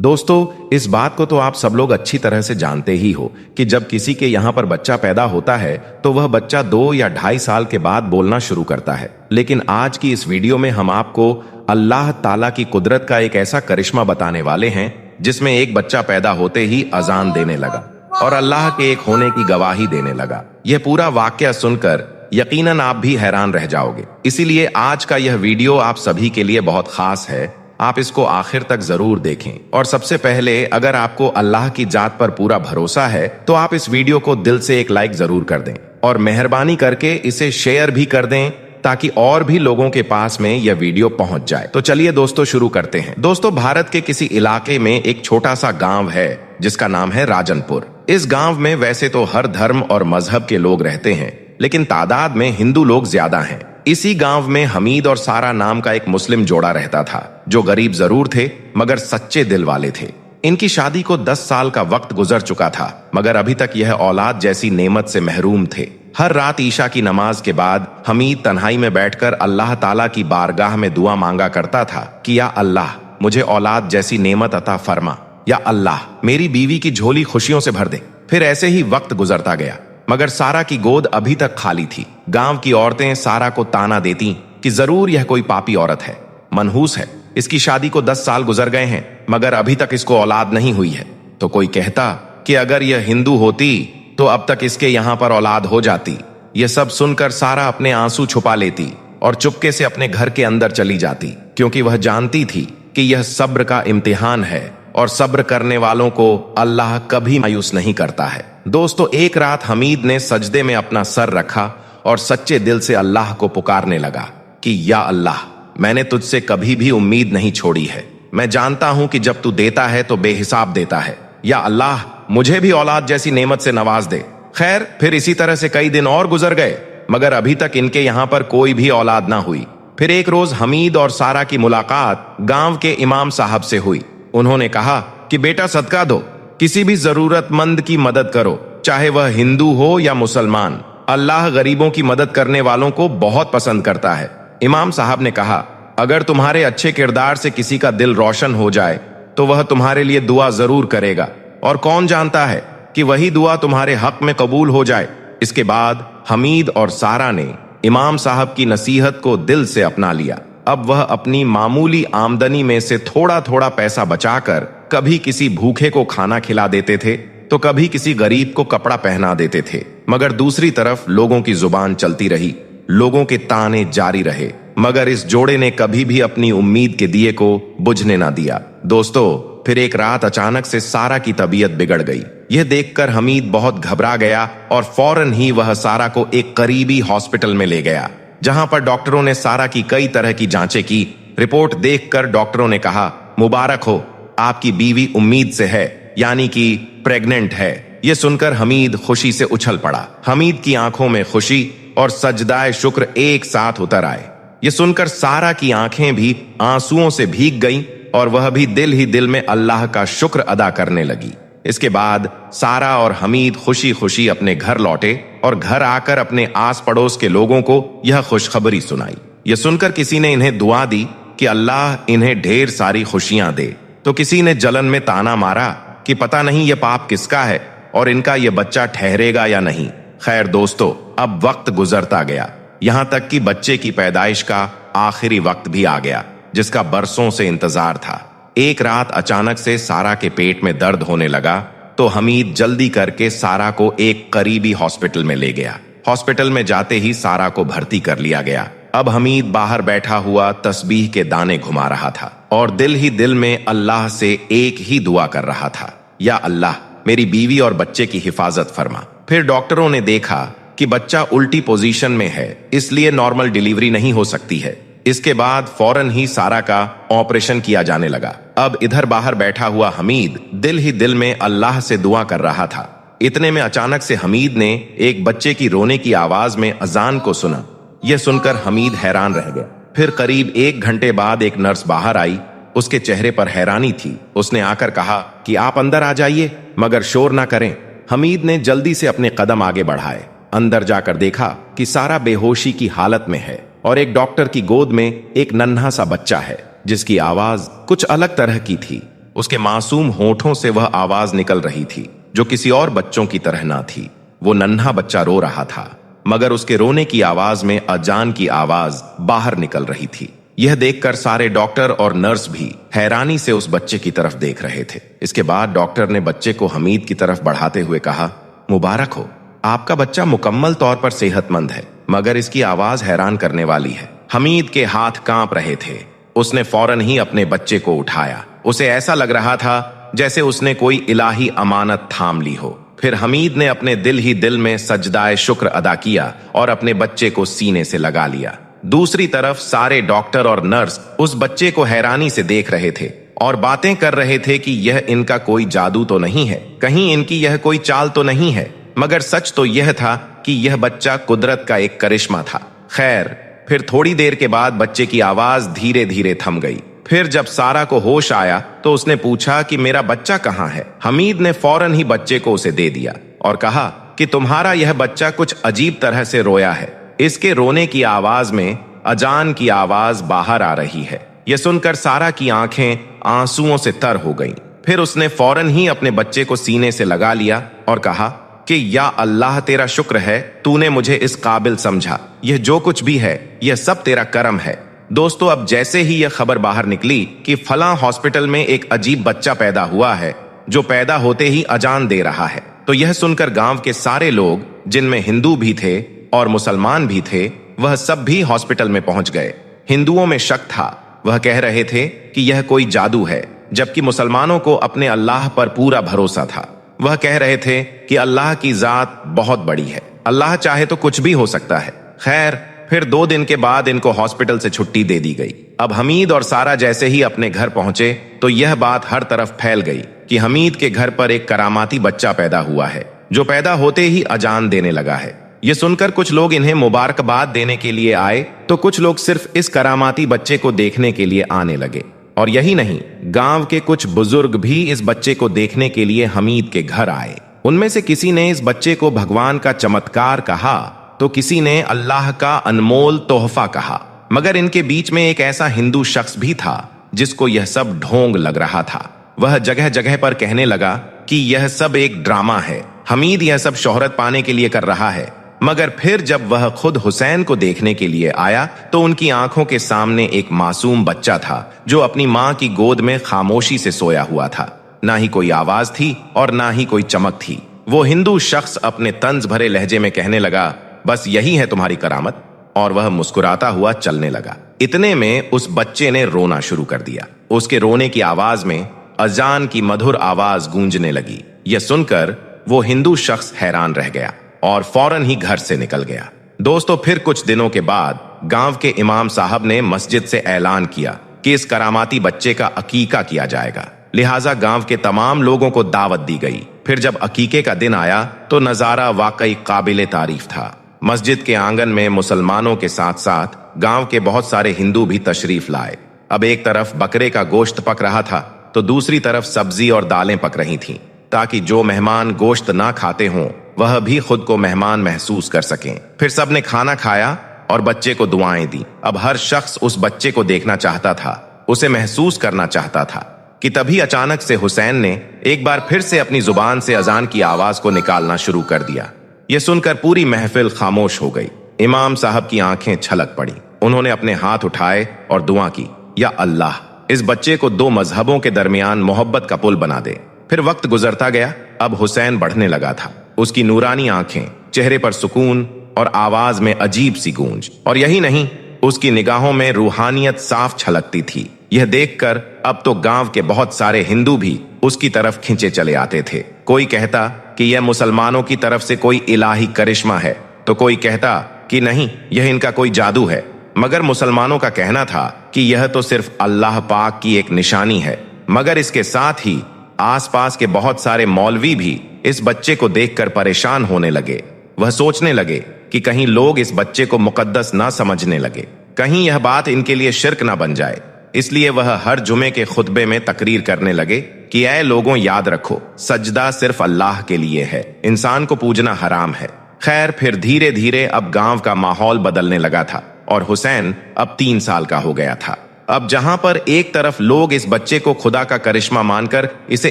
दोस्तों, इस बात को तो आप सब लोग अच्छी तरह से जानते ही हो कि जब किसी के यहाँ पर बच्चा पैदा होता है तो वह बच्चा 2 या 2.5 साल के बाद बोलना शुरू करता है। लेकिन आज की इस वीडियो में हम आपको अल्लाह ताला की कुदरत का एक ऐसा करिश्मा बताने वाले हैं जिसमें एक बच्चा पैदा होते ही अजान देने लगा और अल्लाह के एक होने की गवाही देने लगा। यह पूरा वाकया सुनकर यकीनन आप भी हैरान रह जाओगे। इसीलिए आज का यह वीडियो आप सभी के लिए बहुत खास है। आप इसको आखिर तक जरूर देखें। और सबसे पहले, अगर आपको अल्लाह की जात पर पूरा भरोसा है तो आप इस वीडियो को दिल से एक लाइक जरूर कर दें और मेहरबानी करके इसे शेयर भी कर दें ताकि और भी लोगों के पास में यह वीडियो पहुंच जाए। तो चलिए दोस्तों शुरू करते हैं। दोस्तों, भारत के किसी इलाके में एक छोटा सा गांव है जिसका नाम है राजनपुर। इस गांव में वैसे तो हर धर्म और मजहब के लोग रहते हैं, लेकिन तादाद में हिंदू लोग ज्यादा हैं। इसी गांव में हमीद और सारा नाम का एक मुस्लिम जोड़ा रहता था जो गरीब जरूर थे मगर सच्चे दिल वाले थे। इनकी शादी को 10 साल का वक्त गुजर चुका था मगर अभी तक यह औलाद जैसी नेमत से महरूम थे। हर रात ईशा की नमाज के बाद हमीद तन्हाई में बैठकर अल्लाह ताला की बारगाह में दुआ मांगा करता था कि या अल्लाह, मुझे औलाद जैसी नेमत अता फरमा, या अल्लाह मेरी बीवी की झोली खुशियों से भर दे। फिर ऐसे ही वक्त गुजरता गया मगर सारा की गोद अभी तक खाली थी। गांव की औरतें सारा को ताना देती कि जरूर यह कोई पापी औरत है, मनहूस है, इसकी शादी को 10 साल गुजर गए हैं मगर अभी तक इसको औलाद नहीं हुई है। तो कोई कहता कि अगर यह हिंदू होती तो अब तक इसके यहाँ पर औलाद हो जाती। यह सब सुनकर सारा अपने आंसू छुपा लेती और चुपके से अपने घर के अंदर चली जाती, क्योंकि वह जानती थी कि यह सब्र का इम्तिहान है और सब्र करने वालों को अल्लाह कभी मायूस नहीं करता है। दोस्तों, एक रात हमीद ने सजदे में अपना सर रखा और सच्चे दिल से अल्लाह को पुकारने लगा कि या अल्लाह, मैंने तुझसे कभी भी उम्मीद नहीं छोड़ी है। मैं जानता हूं कि जब तू देता है तो बेहिसाब देता है। या अल्लाह, मुझे भी औलाद जैसी नेमत से नवाज दे। खैर, फिर इसी तरह से कई दिन और गुजर गए मगर अभी तक इनके यहाँ पर कोई भी औलाद ना हुई। फिर एक रोज हमीद और सारा की मुलाकात गांव के इमाम साहब से हुई। उन्होंने कहा कि बेटा, सदका दो, किसी भी जरूरतमंद की मदद करो, चाहे वह हिंदू हो या मुसलमान। अल्लाह गरीबों की मदद करने वालों को बहुत पसंद करता है। इमाम साहब ने कहा, अगर तुम्हारे अच्छे किरदार से किसी का दिल रोशन हो जाए तो वह तुम्हारे लिए दुआ जरूर करेगा, और कौन जानता है कि वही दुआ तुम्हारे हक में कबूल हो जाए। इसके बाद हमीद और सारा ने इमाम साहब की नसीहत को दिल से अपना लिया। अब वह अपनी मामूली आमदनी में से थोड़ा थोड़ा पैसा बचाकर कभी किसी भूखे को खाना खिला देते थे तो कभी किसी गरीब को कपड़ा पहना देते थे। मगर दूसरी तरफ लोगों की जुबान चलती रही, लोगों के ताने जारी रहे, मगर इस जोड़े ने कभी भी अपनी उम्मीद के दिए को बुझने ना दिया। दोस्तों, फिर एक रात अचानक से सारा की तबीयत बिगड़ गई। यह देखकर हमीद बहुत घबरा गया और फौरन ही वह सारा को एक करीबी हॉस्पिटल में ले गया, जहां पर डॉक्टरों ने सारा की कई तरह की जांचें की। रिपोर्ट देखकर डॉक्टरों ने कहा, मुबारक हो, आपकी बीवी उम्मीद से है, यानी कि प्रेग्नेंट है। यह सुनकर हमीद खुशी से उछल पड़ा। हमीद की आंखों में खुशी और सजदाए शुक्र एक साथ उतर आए। यह सुनकर सारा की आंखें भी आंसुओं से भीग गईं और वह भी दिल ही दिल में अल्लाह का शुक्र अदा करने लगी। इसके बाद सारा और हमीद खुशी खुशी अपने घर लौटे और घर आकर अपने आस पड़ोस के लोगों को यह खुशखबरी सुनाई। यह सुनकर किसी ने इन्हें दुआ दी कि अल्लाह इन्हें ढेर सारी खुशियां दे, तो किसी ने जलन में ताना मारा कि पता नहीं यह पाप किसका है और इनका यह बच्चा ठहरेगा या नहीं। खैर दोस्तों, अब वक्त गुजरता गया, यहां तक कि बच्चे की पैदाइश का आखिरी वक्त भी आ गया जिसका बरसों से इंतजार था। एक रात अचानक से सारा के पेट में दर्द होने लगा तो हमीद जल्दी करके सारा को एक करीबी हॉस्पिटल में ले गया। हॉस्पिटल में जाते ही सारा को भर्ती कर लिया गया। अब हमीद बाहर बैठा हुआ तस्बीह के दाने घुमा रहा था और दिल ही दिल में अल्लाह से एक ही दुआ कर रहा था, या अल्लाह, मेरी बीवी और बच्चे की हिफाजत फरमा। फिर डॉक्टरों ने देखा कि बच्चा उल्टी पोजीशन में है, इसलिए नॉर्मल डिलीवरी नहीं हो सकती है। इसके बाद फौरन ही सारा का ऑपरेशन किया जाने लगा। अब इधर बाहर बैठा हुआ हमीद दिल ही दिल में अल्लाह से दुआ कर रहा था। इतने में अचानक से हमीद ने एक बच्चे की रोने की आवाज में अजान को सुना। यह सुनकर हमीद हैरान रह गया। फिर करीब 1 घंटे बाद एक नर्स बाहर आई। उसके चेहरे पर हैरानी थी। उसने आकर कहा कि आप अंदर आ जाइए मगर शोर ना करें। हमीद ने जल्दी से अपने कदम आगे बढ़ाए। अंदर जाकर देखा कि सारा बेहोशी की हालत में है और एक डॉक्टर की गोद में एक नन्हा सा बच्चा है जिसकी आवाज कुछ अलग तरह की थी। उसके मासूम होठों से वह आवाज निकल रही थी जो किसी और बच्चों की तरह ना थी। वो नन्हा बच्चा रो रहा था, मगर उसके रोने की आवाज में अजान की आवाज बाहर निकल रही थी। यह देखकर सारे डॉक्टर और नर्स भी हैरानी से उस बच्चे की तरफ देख रहे थे। इसके बाद डॉक्टर ने बच्चे को हमीद की तरफ बढ़ाते हुए कहा, मुबारक हो, आपका बच्चा मुकम्मल तौर पर सेहतमंद है, मगर इसकी आवाज हैरान करने वाली है। हमीद के हाथ कांप रहे थे। उसने फौरन ही अपने बच्चे को उठाया। उसे ऐसा लग रहा था जैसे उसने कोई इलाही अमानत थाम ली हो। फिर हमीद ने अपने दिल ही दिल में सजदाए शुक्र अदा किया और अपने बच्चे को सीने से लगा लिया। दूसरी तरफ सारे डॉक्टर और नर्स उस बच्चे को हैरानी से देख रहे थे और बातें कर रहे थे कि यह इनका कोई जादू तो नहीं है, कहीं इनकी यह कोई चाल तो नहीं है। मगर सच तो यह था कि यह बच्चा कुदरत का एक करिश्मा था। खैर, फिर थोड़ी देर के बाद बच्चे की आवाज धीरे धीरे थम गई। फिर जब सारा को होश आया तो उसने पूछा कि मेरा बच्चा कहाँ है। हमीद ने फौरन ही बच्चे को उसे दे दिया और कहा कि तुम्हारा यह बच्चा कुछ अजीब तरह से रोया है। इसके रोने की आवाज में अजान की आवाज बाहर आ रही है। यह सुनकर सारा की आंखें आंसुओं से तर हो गईं। फिर उसने फौरन ही अपने बच्चे को सीने से लगा लिया और कहा कि या अल्लाह, तेरा शुक्र है, तूने मुझे इस काबिल समझा। यह जो कुछ भी है यह सब तेरा करम है। दोस्तों, अब जैसे ही यह खबर बाहर निकली कि फलां हॉस्पिटल में एक अजीब बच्चा पैदा हुआ है जो पैदा होते ही अजान दे रहा है, तो यह सुनकर गांव के सारे लोग, जिनमें हिंदू भी थे और मुसलमान भी थे, वह सब भी हॉस्पिटल में पहुंच गए। हिंदुओं में शक था, वह कह रहे थे कि यह कोई जादू है, जबकि मुसलमानों को अपने अल्लाह पर पूरा भरोसा था। वह कह रहे थे कि अल्लाह की जात बहुत बड़ी है, अल्लाह चाहे तो कुछ भी हो सकता है। खैर, फिर 2 दिन के बाद इनको हॉस्पिटल से छुट्टी दे दी गई। अब हमीद और सारा जैसे ही अपने घर पहुंचे तो यह बात हर तरफ फैल गई कि हमीद के घर पर एक करामाती बच्चा पैदा हुआ है जो पैदा होते ही अजान देने लगा है। यह सुनकर कुछ लोग इन्हें मुबारकबाद देने के लिए आए तो कुछ लोग सिर्फ इस करामाती बच्चे को देखने के लिए आने लगे। और यही नहीं, गांव के कुछ बुजुर्ग भी इस बच्चे को देखने के लिए हमीद के घर आए। उनमें से किसी ने इस बच्चे को भगवान का चमत्कार कहा तो किसी ने अल्लाह का अनमोल तोहफा कहा। मगर इनके बीच में एक ऐसा हिंदू शख्स भी था जिसको यह सब ढोंग लग रहा था। वह जगह जगह पर कहने लगा कि यह सब एक ड्रामा है, हमीद यह सब शोहरत पाने के लिए कर रहा है। मगर फिर जब वह खुद हुसैन को देखने के लिए आया तो उनकी आंखों के सामने एक मासूम बच्चा था जो अपनी मां की गोद में खामोशी से सोया हुआ था। ना ही कोई आवाज थी और ना ही कोई चमक थी। वो हिंदू शख्स अपने तंज भरे लहजे में कहने लगा, बस यही है तुम्हारी करामत, और वह मुस्कुराता हुआ चलने लगा। इतने में उस बच्चे ने रोना शुरू कर दिया। उसके रोने की आवाज में अजान की मधुर आवाज गूंजने लगी। यह सुनकर वो हिंदू शख्स हैरान रह गया और फौरन ही घर से निकल गया। दोस्तों, फिर कुछ दिनों के बाद गांव के इमाम साहब ने मस्जिद से ऐलान किया कि इस करामाती बच्चे का अकीका किया जाएगा। लिहाजा गांव के तमाम लोगों को दावत दी गई। फिर जब अकीके का दिन आया तो नजारा वाकई काबिले तारीफ था। मस्जिद के आंगन में मुसलमानों के साथ साथ गांव के बहुत सारे हिंदू भी तशरीफ लाए। अब एक तरफ बकरे का गोश्त पक रहा था तो दूसरी तरफ सब्जी और दालें पक रही थीं, ताकि जो मेहमान गोश्त ना खाते हों वह भी खुद को मेहमान महसूस कर सकें। फिर सबने खाना खाया और बच्चे को दुआएं दी। अब हर शख्स उस बच्चे को देखना चाहता था, उसे महसूस करना चाहता था कि तभी अचानक से हुसैन ने एक बार फिर से अपनी जुबान से अजान की आवाज को निकालना शुरू कर दिया। यह सुनकर पूरी महफिल खामोश हो गई। इमाम साहब की आंखें छलक पड़ी। उन्होंने अपने हाथ उठाए और दुआ की, या अल्लाह, इस बच्चे को 2 मजहबों के दरमियान मोहब्बत का पुल बना दे। फिर वक्त गुजरता गया। अब हुसैन बढ़ने लगा था। उसकी नूरानी आंखें, चेहरे पर सुकून और आवाज में अजीब सी गूंज। और यही नहीं, उसकी निगाहों में रूहानियत साफ छलकती थी। यह देखकर अब तो गांव के बहुत सारे हिंदू भी उसकी तरफ खिंचे चले आते थे। कोई कहता कि यह मुसलमानों की तरफ से कोई इलाही करिश्मा है, तो कोई कहता कि नहीं, यह इनका कोई जादू है। मगर मुसलमानों का कहना था कि यह तो सिर्फ अल्लाह पाक की एक निशानी है। मगर इसके साथ ही आसपास के बहुत सारे मौलवी भी इस बच्चे को देखकर परेशान होने लगे। वह सोचने लगे कि कहीं लोग इस बच्चे को मुकद्दस ना समझने लगे, कहीं यह बात इनके लिए शिर्क ना बन जाए। इसलिए वह हर जुमे के खुतबे में तकरीर करने लगे कि ऐ लोगों, याद रखो, सजदा सिर्फ अल्लाह के लिए है, इंसान को पूजना हराम है। खैर, फिर धीरे धीरे अब गांव का माहौल बदलने लगा था और हुसैन अब 3 साल का हो गया था। अब जहां पर एक तरफ लोग इस बच्चे को खुदा का करिश्मा मानकर इसे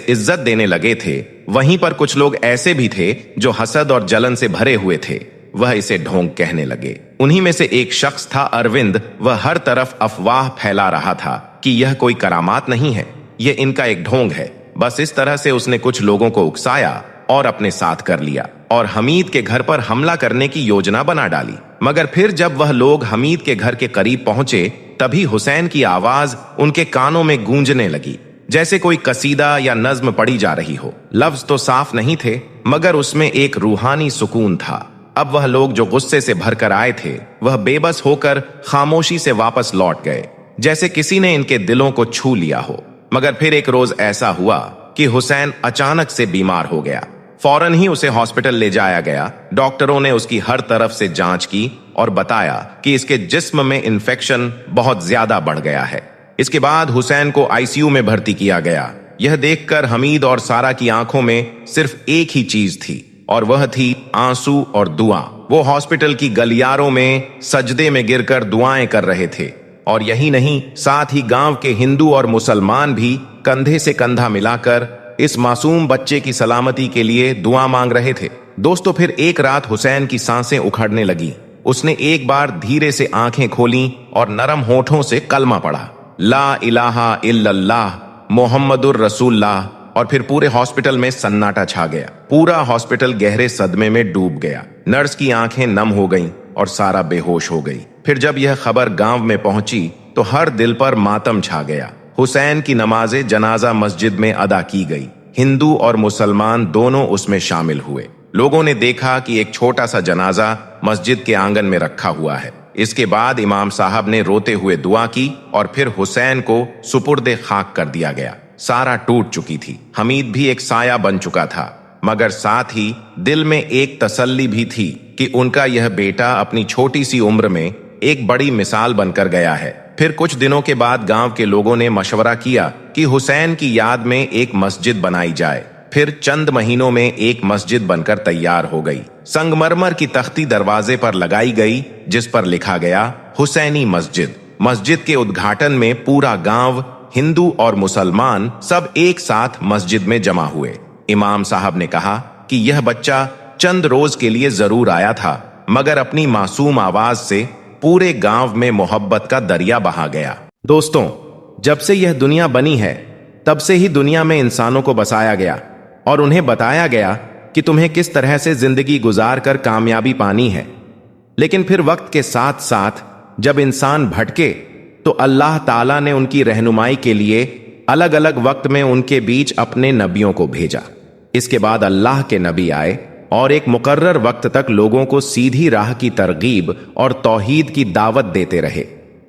इज्जत देने लगे थे, वहीं पर कुछ लोग ऐसे भी थे जो हसद और जलन से भरे हुए थे। वह इसे ढोंग कहने लगे। उन्हीं में से एक शख्स था अरविंद। वह हर तरफ अफवाह फैला रहा था कि यह कोई करामात नहीं है, यह इनका एक ढोंग है। बस इस तरह से उसने कुछ लोगों को उकसाया और अपने साथ कर लिया और हमीद के घर पर हमला करने की योजना बना डाली। मगर फिर जब वह लोग हमीद के घर के करीब पहुंचे, तभी हुसैन की आवाज उनके कानों में गूंजने लगी, जैसे कोई कसीदा या नज्म पढ़ी जा रही हो। लफ्ज तो साफ नहीं थे, मगर उसमें एक रूहानी सुकून था। अब वह लोग जो गुस्से से भरकर आए थे, वह बेबस होकर खामोशी से वापस लौट गए, जैसे किसी ने इनके दिलों को छू लिया हो। मगर फिर एक रोज ऐसा हुआ कि हुसैन अचानक से बीमार हो गया। फौरन ही उसे हॉस्पिटल ले जाया गया। डॉक्टरों ने उसकी हर तरफ से जांच की और बताया कि इसके जिस्म में इन्फेक्शन बहुत ज्यादा बढ़ गया है। इसके बाद हुसैन को आईसीयू में भर्ती किया गया। यह देखकर हमीद और सारा की आंखों में सिर्फ एक ही चीज थी, और वह थी आंसू और दुआ। वो हॉस्पिटल की गलियारों में सजदे में गिरकर दुआएं कर रहे थे। और यही नहीं, साथ ही गांव के हिंदू और मुसलमान भी कंधे से कंधा मिलाकर इस मासूम बच्चे की सलामती के लिए दुआ मांग रहे थे। दोस्तों, फिर एक रात हुसैन की सांसें उखड़ने लगी। उसने एक बार धीरे से आंखें खोलीं और नरम होठों से कलमा पढ़ा, ला इलाहा इल्लल्लाह मोहम्मदुर रसूलुल्लाह। और फिर पूरे हॉस्पिटल में सन्नाटा छा गया। पूरा हॉस्पिटल गहरे सदमे में डूब गया। नर्स की आंखें नम हो गईं और सारा बेहोश हो गई। फिर जब यह खबर गांव में पहुंची तो हर दिल पर मातम छा गया। हुसैन की नमाज़े जनाजा मस्जिद में अदा की गई। हिंदू और मुसलमान दोनों उसमें शामिल हुए। लोगों ने देखा कि एक छोटा सा जनाजा मस्जिद के आंगन में रखा हुआ है। इसके बाद इमाम साहब ने रोते हुए दुआ की और फिर हुसैन को सुपुर्दे खाक कर दिया गया। सारा टूट चुकी थी। हमीद भी एक साया बन चुका था, मगर साथ ही दिल में एक तसल्ली भी थी कि उनका यह बेटा अपनी छोटी सी उम्र में एक बड़ी मिसाल बनकर गया है। फिर कुछ दिनों के बाद गांव के लोगों ने मशवरा किया कि हुसैन की याद में एक मस्जिद बनाई जाए। फिर चंद महीनों में एक मस्जिद बनकर तैयार हो गई। संगमरमर की तख्ती दरवाजे पर लगाई गई, जिस पर लिखा गया हुसैनी मस्जिद। मस्जिद के उद्घाटन में पूरा गांव, हिंदू और मुसलमान सब एक साथ मस्जिद में जमा हुए। इमाम साहब ने कहा कि यह बच्चा चंद रोज के लिए जरूर आया था, मगर अपनी मासूम आवाज से पूरे गांव में मोहब्बत का दरिया बहा गया। दोस्तों, जब से यह दुनिया बनी है, तब से ही दुनिया में इंसानों को बसाया गया और उन्हें बताया गया कि तुम्हें किस तरह से जिंदगी गुजार कर कामयाबी पानी है। लेकिन फिर वक्त के साथ साथ जब इंसान भटके तो अल्लाह ताला ने उनकी रहनुमाई के लिए अलग अलग वक्त में उनके बीच अपने नबियों को भेजा। इसके बाद अल्लाह के नबी आए और एक मुकर्रर वक्त तक लोगों को सीधी राह की तरगीब और तौहीद की दावत देते रहे,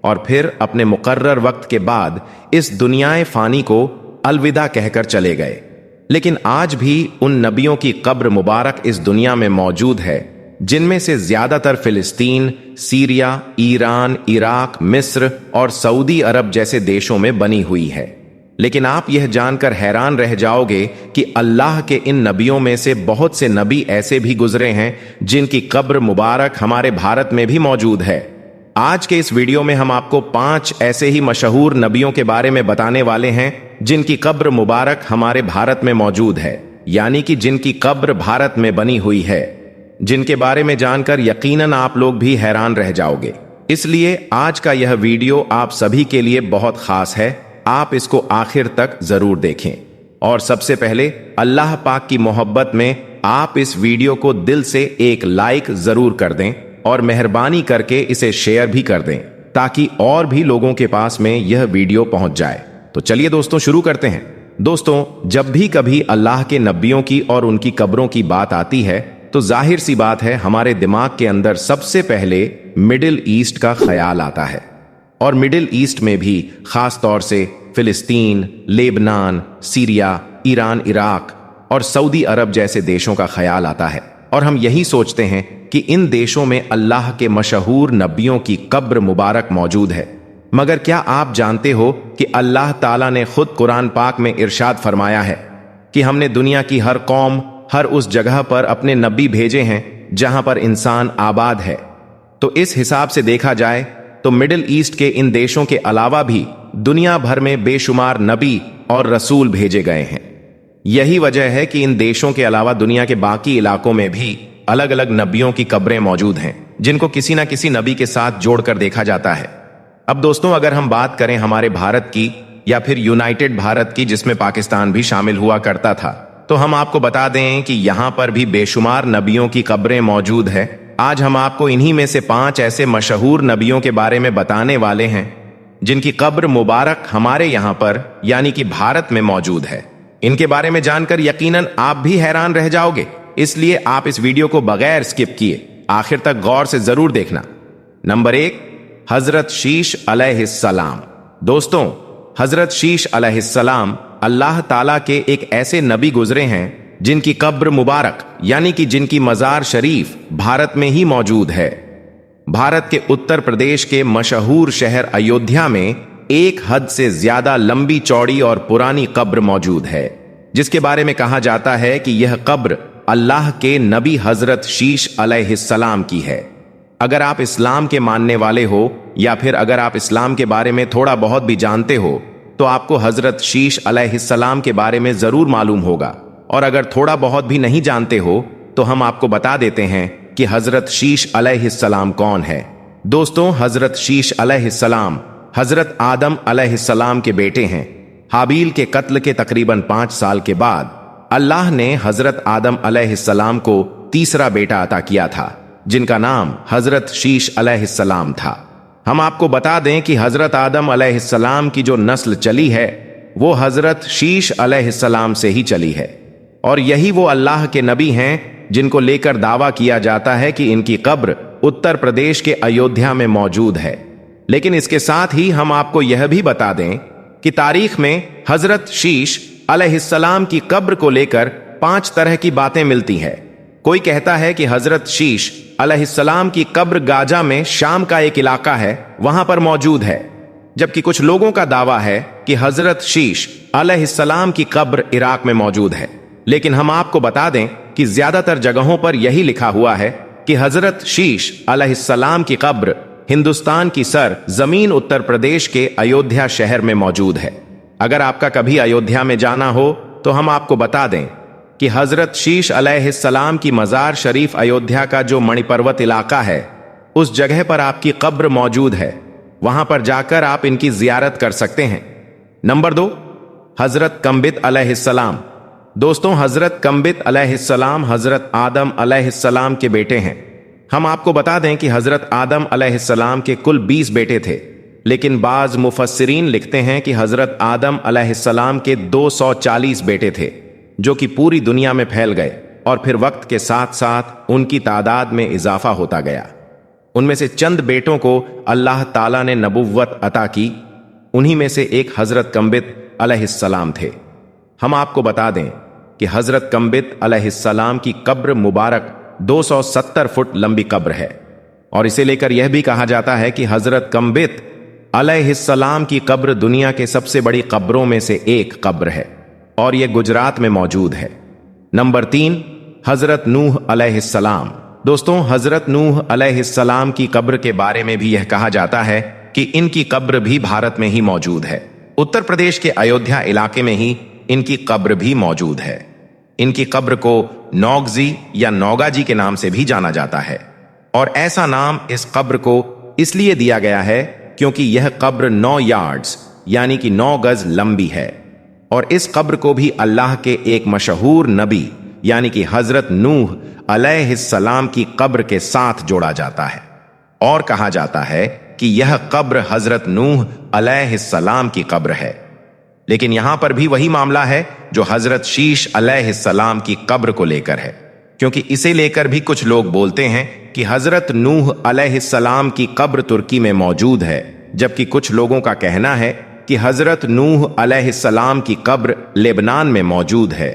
और फिर अपने मुकर्रर वक्त के बाद इस दुनियाए फानी को अलविदा कहकर चले गए। लेकिन आज भी उन नबियों की कब्र मुबारक इस दुनिया में मौजूद है, जिनमें से ज्यादातर फिलिस्तीन, सीरिया, ईरान, इराक, मिस्र और सऊदी अरब जैसे देशों में बनी हुई है। लेकिन आप यह जानकर हैरान रह जाओगे कि अल्लाह के इन नबियों में से बहुत से नबी ऐसे भी गुजरे हैं जिनकी कब्र मुबारक हमारे भारत में भी मौजूद है। आज के इस वीडियो में हम आपको 5 ऐसे ही मशहूर नबियों के बारे में बताने वाले हैं जिनकी कब्र मुबारक हमारे भारत में मौजूद है, यानी कि जिनकी कब्र भारत में बनी हुई है, जिनके बारे में जानकर यकीनन आप लोग भी हैरान रह जाओगे। इसलिए आज का यह वीडियो आप सभी के लिए बहुत खास है। आप इसको आखिर तक जरूर देखें। और सबसे पहले अल्लाह पाक की मोहब्बत में आप इस वीडियो को दिल से एक लाइक जरूर कर दें और मेहरबानी करके इसे शेयर भी कर दें, ताकि और भी लोगों के पास में यह वीडियो पहुंच जाए। तो चलिए दोस्तों, शुरू करते हैं। दोस्तों, जब भी कभी अल्लाह के नबियों की और उनकी कब्रों की बात आती है तो जाहिर सी बात है हमारे दिमाग के अंदर सबसे पहले मिडिल ईस्ट का ख्याल आता है। और मिडिल ईस्ट में भी खास तौर से फिलिस्तीन, लेबनान, सीरिया, ईरान, इराक और सऊदी अरब जैसे देशों का ख्याल आता है। और हम यही सोचते हैं कि इन देशों में अल्लाह के मशहूर नबियों की कब्र मुबारक मौजूद है। मगर क्या आप जानते हो कि अल्लाह ताला ने खुद कुरान पाक में इरशाद फरमाया है कि हमने दुनिया की हर कौम, हर उस जगह पर अपने नबी भेजे हैं जहां पर इंसान आबाद है। तो इस हिसाब से देखा जाए तो मिडिल ईस्ट के इन देशों के अलावा भी दुनिया भर में बेशुमार नबी और रसूल भेजे गए हैं। यही वजह है कि इन देशों के अलावा दुनिया के बाकी इलाकों में भी अलग अलग नबियों की कब्रें मौजूद हैं, जिनको किसी न किसी नबी के साथ जोड़कर देखा जाता है। अब दोस्तों, अगर हम बात करें हमारे भारत की या फिर यूनाइटेड भारत की, जिसमें पाकिस्तान भी शामिल हुआ करता था, तो हम आपको बता दें कि यहां पर भी बेशुमार नबियों की कब्रें मौजूद है। आज हम आपको इन्हीं में से 5 ऐसे मशहूर नबियों के बारे में बताने वाले हैं जिनकी कब्र मुबारक हमारे यहां पर यानी कि भारत में मौजूद है। इनके बारे में जानकर यकीनन आप भी हैरान रह जाओगे, इसलिए आप इस वीडियो को बगैर स्किप किए आखिर तक गौर से जरूर देखना। नंबर 1, हजरत शीश अलैहिस्सलाम। दोस्तों, हजरत शीश अलैहिस्सलाम अल्लाह ताला के एक ऐसे नबी गुजरे हैं जिनकी कब्र मुबारक यानी कि जिनकी मजार शरीफ भारत में ही मौजूद है। भारत के उत्तर प्रदेश के मशहूर शहर अयोध्या में एक हद से ज्यादा लंबी चौड़ी और पुरानी कब्र मौजूद है, जिसके बारे में कहा जाता है कि यह कब्र अल्लाह के नबी हजरत शीश अलैहिस्सलाम की है। अगर आप इस्लाम के मानने वाले हो या फिर अगर आप इस्लाम के बारे में थोड़ा बहुत भी जानते हो तो आपको हजरत शीश अलैहिस्सलाम के बारे में जरूर मालूम होगा, और अगर थोड़ा बहुत भी नहीं जानते हो तो हम आपको बता देते हैं कि हजरत शीश अलैहिस्सलाम कौन है। दोस्तों, हजरत शीश अलैहिस्सलाम हजरत आदम अलैहिस्सलाम के बेटे हैं। हाबील के कत्ल के तकरीबन 5 साल के बाद अल्लाह ने हजरत आदम अलैहिस्सलाम को तीसरा बेटा अता किया था, जिनका नाम हजरत शीश अलैहिस्सलाम था। हम आपको बता दें कि हजरत आदम अलैहिस्सलाम की जो नस्ल चली है वो हजरत शीश अलैहिस्सलाम से ही चली है, और यही वो अल्लाह के नबी हैं जिनको लेकर दावा किया जाता है कि इनकी कब्र उत्तर प्रदेश के अयोध्या में मौजूद है। लेकिन इसके साथ ही हम आपको यह भी बता दें कि तारीख में हजरत शीश अलैहिस्सलाम की कब्र को लेकर 5 तरह की बातें मिलती हैं। कोई कहता है कि हजरत शीश अलैहिस्सलाम की कब्र गाजा में शाम का एक इलाका है, वहां पर मौजूद है, जबकि कुछ लोगों का दावा है कि हजरत शीश अलैहिस्सलाम की कब्र इराक में मौजूद है। लेकिन हम आपको बता दें कि ज्यादातर जगहों पर यही लिखा हुआ है कि हजरत शीश अलैहिस्सलाम की कब्र हिंदुस्तान की सर जमीन उत्तर प्रदेश के अयोध्या शहर में मौजूद है। अगर आपका कभी अयोध्या में जाना हो तो हम आपको बता दें कि हजरत शीश अलैहिस्सलाम की मजार शरीफ अयोध्या का जो मणिपर्वत इलाका है, उस जगह पर आपकी कब्र मौजूद है। वहां पर जाकर आप इनकी जियारत कर सकते हैं। नंबर 2, हजरत कंबित अलैहिस्सलाम। दोस्तों, हजरत कंबित अलैहिस्सलाम हजरत आदम अलैहिस्सलाम के बेटे हैं। हम आपको बता दें कि हजरत आदम अलैहिस्सलाम के कुल 20 बेटे थे, लेकिन बाज मुफस्सिरीन लिखते हैं कि हजरत आदम अलैहिस्सलाम के 240 बेटे थे, जो कि पूरी दुनिया में फैल गए, और फिर वक्त के साथ साथ उनकी तादाद में इजाफा होता गया। उनमें से चंद बेटों को अल्लाह ताला ने नबुव्वत अता की। उन्हीं में से एक हजरत कंबित अलैहिस्सलाम थे। हम आपको बता दें कि हजरत कंबित अलैहिस्सलाम की कब्र मुबारक 270 फुट लंबी कब्र है, और इसे लेकर यह भी कहा जाता है कि हजरत कंबित अलैहिस्सलाम की कब्र दुनिया के सबसे बड़ी कब्रों में से एक कब्र है, और यह गुजरात में मौजूद है। नंबर 3, हजरत नूह अलैहिस्सलाम। दोस्तों, हजरत नूह अलैहिस्सलाम की कब्र के बारे में भी यह कहा जाता है कि इनकी कब्र भी भारत में ही मौजूद है। उत्तर प्रदेश के अयोध्या इलाके में ही इनकी कब्र भी मौजूद है। इनकी कब्र को नौगजी या नौगाजी के नाम से भी जाना जाता है, और ऐसा नाम इस कब्र को इसलिए दिया गया है क्योंकि यह कब्र 9 यार्ड्स यानी कि 9 गज लंबी है, और इस कब्र को भी अल्लाह के एक मशहूर नबी यानी कि हजरत नूह अलैहिस्सलाम की कब्र के साथ जोड़ा जाता है, और कहा जाता है कि यह कब्र हजरत नूह अलैहिस्सलाम की कब्र है। लेकिन यहां पर भी वही मामला है जो हजरत शीश अलैहिस्सलाम की कब्र को लेकर है, क्योंकि इसे लेकर भी कुछ लोग बोलते हैं कि हजरत नूह अलैहिस्सलाम की कब्र तुर्की में मौजूद है, जबकि कुछ लोगों का कहना है कि हजरत नूह अलैहिस्सलाम की कब्र लेबनान में मौजूद है।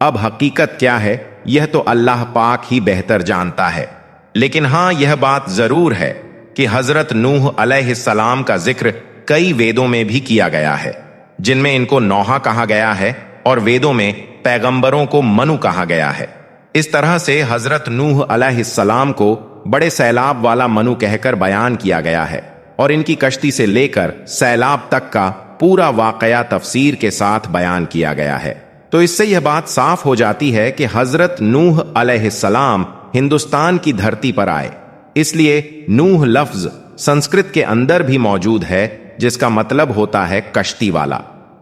अब हकीकत क्या है यह तो अल्लाह पाक ही बेहतर जानता है, लेकिन हां यह बात जरूर है कि हजरत नूह अलैहिस्सलाम का जिक्र कई वेदों में भी किया गया है, जिनमें इनको नौहा कहा गया है और वेदों में पैगंबरों को मनु कहा गया है। इस तरह से हजरत नूह अलैहिस्सलाम को बड़े सैलाब वाला मनु कहकर बयान किया गया है। और इनकी कश्ती से लेकर सैलाब तक का पूरा वाकया तफसीर के साथ बयान किया गया है। तो इससे यह बात साफ हो जाती है कि हजरत नूह अलैहिस्सलाम हिंदुस्तान की धरती पर आए, इसलिए नूह लफ्ज संस्कृत के अंदर भी मौजूद है, जिसका मतलब होता है कश्ती वाला।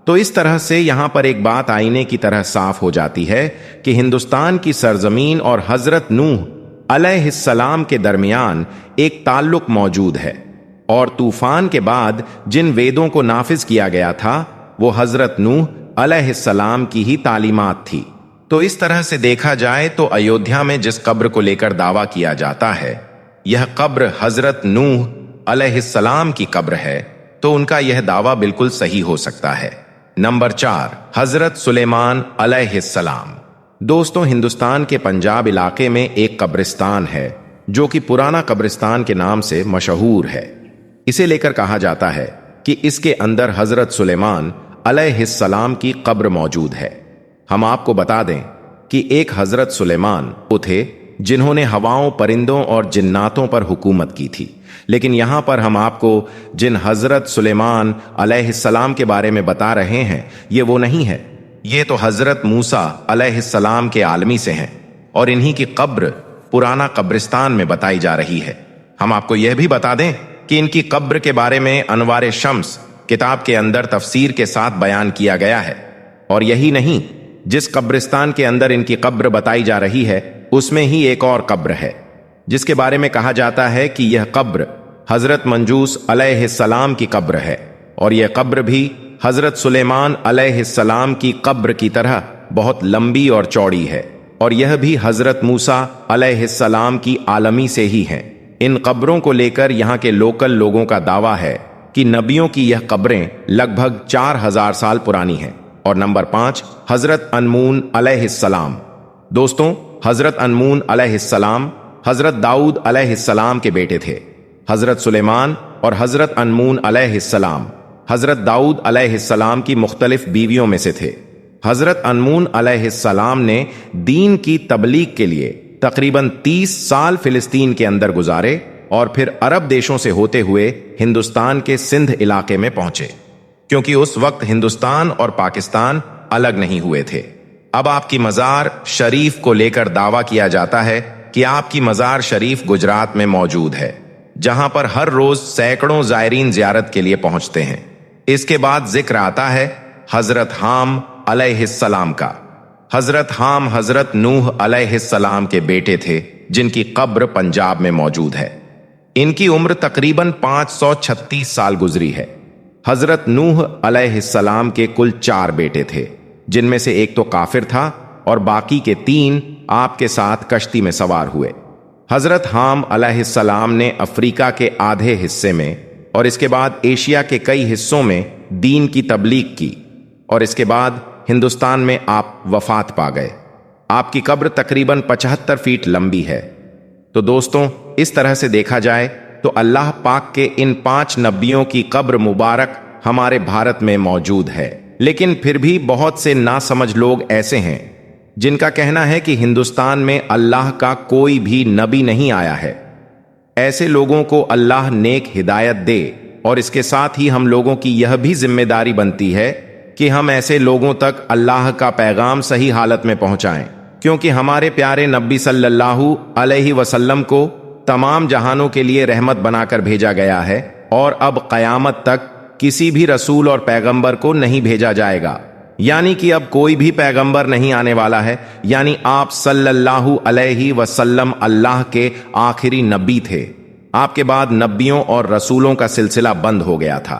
तो इस तरह से यहां पर एक बात आईने की तरह साफ हो जाती है कि हिंदुस्तान की सरजमीन और हजरत नूह अलैहिस्सलाम के दरमियान एक ताल्लुक मौजूद है, और तूफान के बाद जिन वेदों को नाफिज किया गया था वो हजरत नूह अलैहिस्सलाम की ही तालीमात थी। तो इस तरह से देखा जाए तो अयोध्या में जिस कब्र को लेकर दावा किया जाता है, यह कब्र हजरत नूह अलैहिस्सलाम की कब्र है, तो उनका यह दावा बिल्कुल सही हो सकता है। नंबर 4, हजरत सुलेमान अलैहिस्सलाम। दोस्तों, हिंदुस्तान के पंजाब इलाके में एक कब्रिस्तान है जो कि पुराना कब्रिस्तान के नाम से मशहूर है। इसे लेकर कहा जाता है कि इसके अंदर हजरत सुलेमान अलैहिस्सलाम की कब्र मौजूद है। हम आपको बता दें कि एक हजरत सुलेमान वो थे जिन्होंने हवाओं, परिंदों और जिन्नातों पर हुकूमत की थी, लेकिन यहां पर हम आपको जिन हजरत सुलेमान अलैहिस्सलाम के बारे में बता रहे हैं ये वो नहीं है। ये तो हजरत मूसा अलैहिस्सलाम के आलमी से हैं, और इन्हीं की कब्र पुराना कब्रिस्तान में बताई जा रही है। हम आपको यह भी बता दें कि इनकी कब्र के बारे में अनवारे शम्स किताब के अंदर तफसीर के साथ बयान किया गया है। और यही नहीं, जिस कब्रिस्तान के अंदर इनकी कब्र बताई जा रही है उसमें ही एक और कब्र है जिसके बारे में कहा जाता है कि यह कब्र हजरत मंजूस अलैहिस्सलाम की कब्र है, और यह कब्र भी हजरत सुलेमान अलैहिस्सलाम की कब्र की तरह बहुत लंबी और चौड़ी है, और यह भी हजरत मूसा अलैहिस्सलाम की आलमी से ही है। इन कब्रों को लेकर यहाँ के लोकल लोगों का दावा है कि नबियों की यह कब्रें लगभग 4000 साल पुरानी हैं। और नंबर 5, हजरत अनमून अलैहिस्सलाम। दोस्तों, हजरत अनमून अलैहिस्सलाम हजरत दाऊद अलैहिस्सलाम के बेटे थे। हजरत सुलेमान और हजरत अनमून अलैहिस्सलाम हजरत दाऊद अलैहिस्सलाम की मुख्तलिफ बीवियों में से थे। हजरत अनमून अलैहिस्सलाम ने दीन की तबलीग के लिए तकरीबन 30 साल फिलिस्तीन के अंदर गुजारे और फिर अरब देशों से होते हुए हिंदुस्तान के सिंध इलाके में पहुंचे, क्योंकि उस वक्त हिंदुस्तान और पाकिस्तान अलग नहीं हुए थे। अब आपकी मज़ार शरीफ को लेकर दावा किया जाता है कि आपकी मज़ार शरीफ गुजरात में मौजूद है, जहां पर हर रोज सैकड़ों ज़ायरीन ज़ियारत के लिए पहुंचते हैं। इसके बाद जिक्र आता है हजरत हाम अलैहिस्सलाम का। हजरत हाम हजरत नूह अलैहिस्सलाम के बेटे थे, जिनकी कब्र पंजाब में मौजूद है। इनकी उम्र तकरीबन 536 साल गुजरी है। हजरत नूह अलैहिस्सलाम के कुल 4 बेटे थे, जिनमें से एक तो काफिर था और बाकी के 3 आपके साथ कश्ती में सवार हुए। हजरत हाम अलैहिस्सलाम ने अफ्रीका के आधे हिस्से में और इसके बाद एशिया के कई हिस्सों में दीन की तबलीग की, और इसके बाद हिंदुस्तान में आप वफात पा गए। आपकी कब्र तकरीबन 75 फीट लंबी है। तो दोस्तों, इस तरह से देखा जाए तो अल्लाह पाक के इन 5 नबियों की कब्र मुबारक हमारे भारत में मौजूद है। लेकिन फिर भी बहुत से नासमझ लोग ऐसे हैं जिनका कहना है कि हिंदुस्तान में अल्लाह का कोई भी नबी नहीं आया है। ऐसे लोगों को अल्लाह नेक हिदायत दे, और इसके साथ ही हम लोगों की यह भी जिम्मेदारी बनती है कि हम ऐसे लोगों तक अल्लाह का पैगाम सही हालत में पहुंचाएं, क्योंकि हमारे प्यारे नबी सल्लल्लाहु अलैहि वसल्लम को तमाम जहानों के लिए रहमत बनाकर भेजा गया है, और अब क़यामत तक किसी भी रसूल और पैगंबर को नहीं भेजा जाएगा। यानी कि अब कोई भी पैगंबर नहीं आने वाला है, यानी आप सल्लल्लाहु अलैहि वसल्लम अल्लाह के आखिरी नबी थे। आपके बाद नबियों और रसूलों का सिलसिला बंद हो गया था।